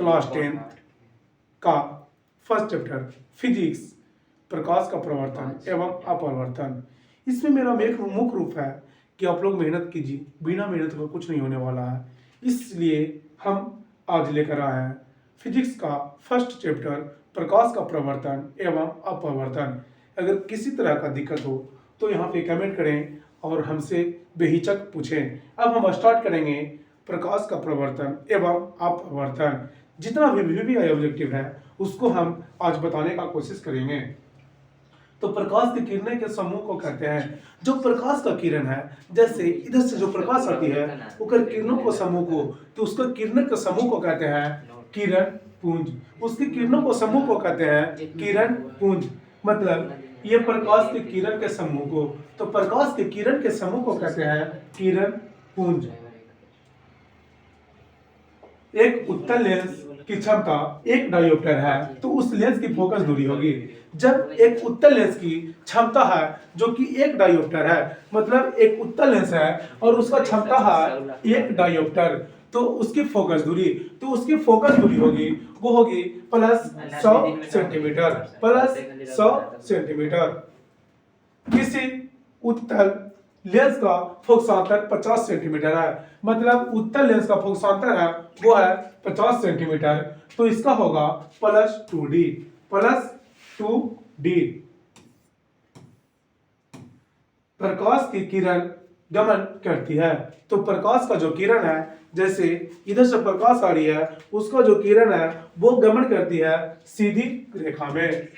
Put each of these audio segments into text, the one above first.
Class 10 का first chapter physics, प्रकाश का प्रवर्तन एवं अपवर्तन। इसमें मेरा मुख्य रूप है कि आप लोग मेहनत कीजिए, बिना मेहनत का कुछ नहीं होने वाला है। इसलिए हम आज लेकर आए हैं फिजिक्स का फर्स्ट चैप्टर प्रकाश का प्रवर्तन एवं अपवर्तन। अगर किसी तरह का दिक्कत हो तो यहाँ पे कमेंट करें और हमसे बेहिचक पूछें। अब हम स्टार्ट करेंगे प्रकाश का प्रवर्तन एवं अपवर्तन। जितना भी वीवीआई ऑब्जेक्टिव है उसको हम आज बताने का कोशिश करेंगे। तो प्रकाश की किरणें के समूह को कहते हैं। जो प्रकाश का किरण है, जैसे इधर से जो प्रकाश आती है उकर किरणों को समूह को, तो उसको किरणों के समूह को कहते हैं किरण पुंज। उसकी किरणों को समूह को कहते हैं किरण पुंज। मतलब ये प्रकाश के किरण के समूह को, तो प्रकाश के किरण के समूह को कहते हैं किरण पुंज। एक उत्तल लेंस की क्षमता 1 डायोप्टर है, तो उस लेंस की फोकस दूरी होगी। जब एक उत्तल लेंस की क्षमता है जो कि 1 डायोप्टर है, मतलब एक उत्तल लेंस है और उसका क्षमता है 1 डायोप्टर, तो उसकी फोकस दूरी, तो उसकी फोकस दूरी होगी वो होगी प्लस 100 सेंटीमीटर, प्लस 100 सेंटीमीटर। किसी उत्तल लेंस का फोकसांतर 50 सेंटीमीटर है, मतलब उत्तल लेंस का फोकसांतर है वो है 50 सेंटीमीटर, तो इसका होगा प्लस 2d, प्लस 2d। प्रकाश की किरण गमन करती है, तो प्रकाश का जो किरण है, जैसे इधर से प्रकाश आ रही है, उसका जो किरण है वो गमन करती है सीधी रेखा में।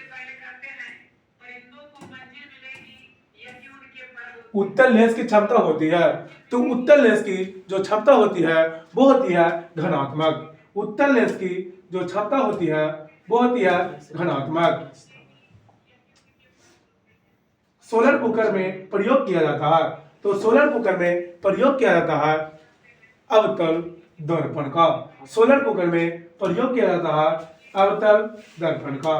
उत्तल लेंस की क्षमता होती है, तो उत्तल लेंस की जो क्षमता होती है वो होती है धनात्मक। उत्तल लेंस की जो क्षमता होती है वो होती है धनात्मक। सोलर कुकर में प्रयोग किया जाता है, तो सोलर कुकर में प्रयोग किया जाता है अवतल दर्पण का। सोलर कुकर में प्रयोग किया जाता है अवतल दर्पण का।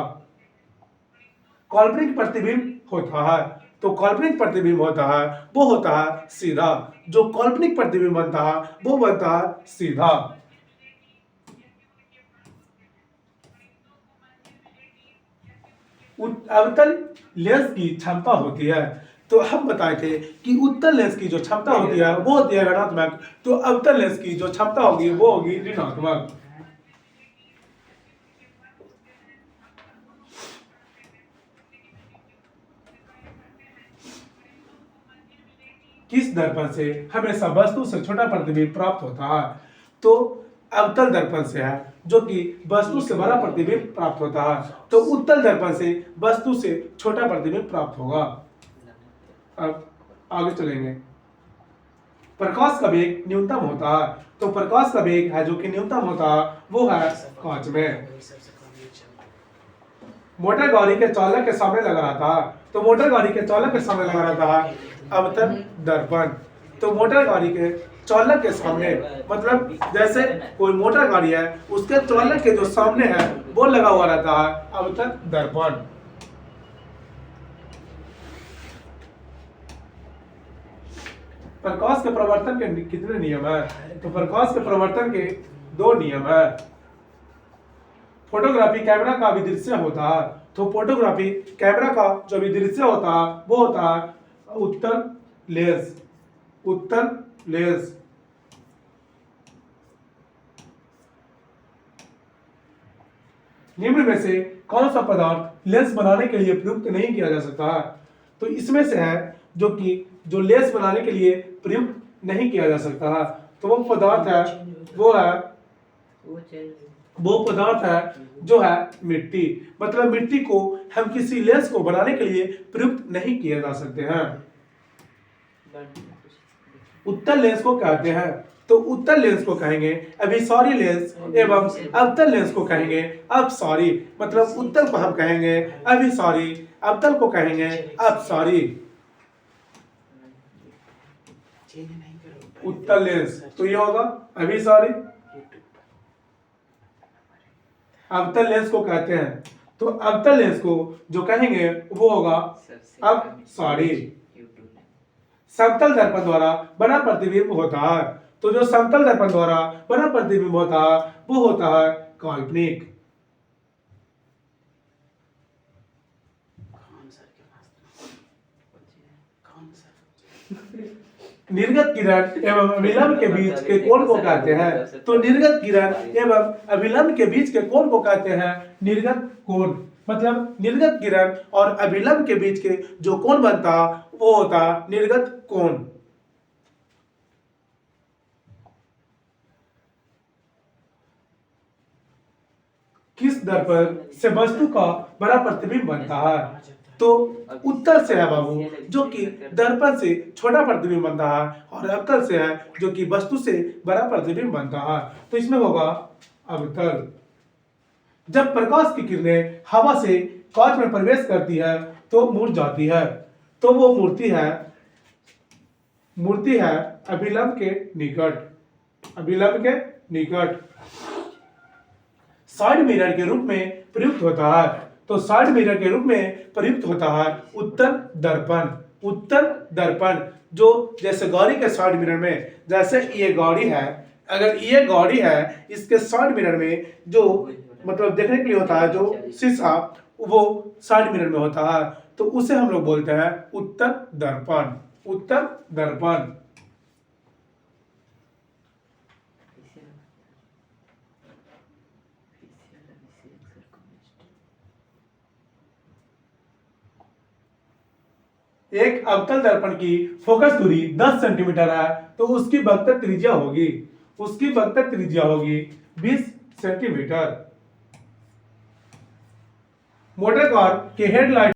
काल्पनिक प्रतिबिंब होता है, तो काल्पनिक प्रतिबिंब होता है वो होता है सीधा। जो काल्पनिक प्रतिबिंब बनता है वो बनता है सीधा। अवतल लेंस की क्षमता होती है, तो हम बताए थे कि उत्तल लेंस की जो क्षमता होती है वो होती है ऋणात्मक, तो अवतल लेंस की जो क्षमता होगी वो होगी ऋणात्मक। किस दर्पण से हमेशा वस्तु से छोटा प्रतिबिंब प्राप्त होता है? तो अवतल दर्पण से है, जो कि वस्तु से बड़ा प्रतिबिंब प्राप्त होता है। तो उत्तल दर्पण से वस्तु से छोटा प्रतिबिंब प्राप्त होगा। अब आगे चलेंगे। प्रकाश का वेग न्यूनतम होता है, तो प्रकाश का वेग है जो कि न्यूनतम होता है वो है कांच में। मोटर गाड़ी के चालक के सामने लगा रहता है, तो मोटर गाड़ी के चालक के सामने लगा रहता है अवतल दर्पण। तो मोटर गाड़ी के चालक के सामने, मतलब जैसे कोई मोटर गाड़ी है उसके चालक के जो सामने है वो लगा हुआ रहता है अवतल दर्पण। प्रकाश के प्रवर्तन के कितने नियम है? तो प्रकाश के प्रवर्तन के 2 नियम है। फोटोग्राफी कैमरा का विदृश्य होता है, तो फोटोग्राफी कैमरा का जो विदृश्य होता है वो होता है उत्तल लेंस। उत्तल लेंस। निम्न में से कौन सा पदार्थ लेंस बनाने के लिए प्रयुक्त नहीं किया जा सकता है? तो इसमें से है जो कि जो लेंस बनाने के लिए प्रयुक्त नहीं किया जा सकता है, तो वो पदार्थ है वो पदार्थ है जो है मिट्टी। मतलब मिट्टी को हम किसी लेंस को बनाने के लिए प्रयुक्त नहीं किए जा सकते हैं। उत्तल लेंस को कहते हैं, तो उत्तल लेंस को कहेंगे अभिसारी लेंस एवं अवतल लेंस को कहेंगे अपसारी। मतलब उत्तल को हम कहेंगे अभिसारी, अवतल को कहेंगे अपसारी। उत्तल लेंस तो ये होगा अभिसारी, अवतल लेंस को कहते हैं, तो अवतल लेंस को जो कहेंगे वो होगा अपसारी। समतल दर्पण द्वारा बना प्रतिबिंब होता है, तो जो समतल दर्पण द्वारा बना प्रतिबिंब होता है वो होता है काल्पनिक। निर्गत किरण एवं अभिलंब के बीच के कोण को कहते हैं। तो निर्गत किरण एवं अभिलंब के बीच के कोण को कहते हैं निर्गत कोण। मतलब निर्गत किरण और अभिलंब के बीच के जो कोण बनता वो होता निर्गत कोण। किस दर्पण से वस्तु का बड़ा प्रतिबिंब बनता है? तो उत्तर से है बाबू, जो कि दर्पण से छोटा प्रतिबिंब बनता है, और अवतल से है जो कि वस्तु से बड़ा प्रतिबिंब बनता है। तो इसमें होगा अवतल। जब प्रकाश की किरणें हवा से कांच में प्रवेश करती है तो मुड़ जाती है। तो वो मूर्ति है अभिलंब के निकट। अभिलंब के निकट साइड मिरर के रूप में प्रयुक्त होता है। तो साइड मिरर के रूप में प्रयुक्त होता है उत्तर दर्पण। उत्तर दर्पण जो जैसे गाड़ी के साइड मिरर में, जैसे ये गाड़ी है, अगर ये गाड़ी है, इसके साइड मिरर में जो मतलब देखने के लिए होता है जो शीशा, वो साइड मिरर में होता है, तो उसे हम लोग बोलते हैं उत्तर दर्पण। उत्तर दर्पण। एक अवतल दर्पण की फोकस दूरी 10 सेंटीमीटर है, तो उसकी वक्रता त्रिज्या होगी 20 सेंटीमीटर। मोटर कार के हेडलाइट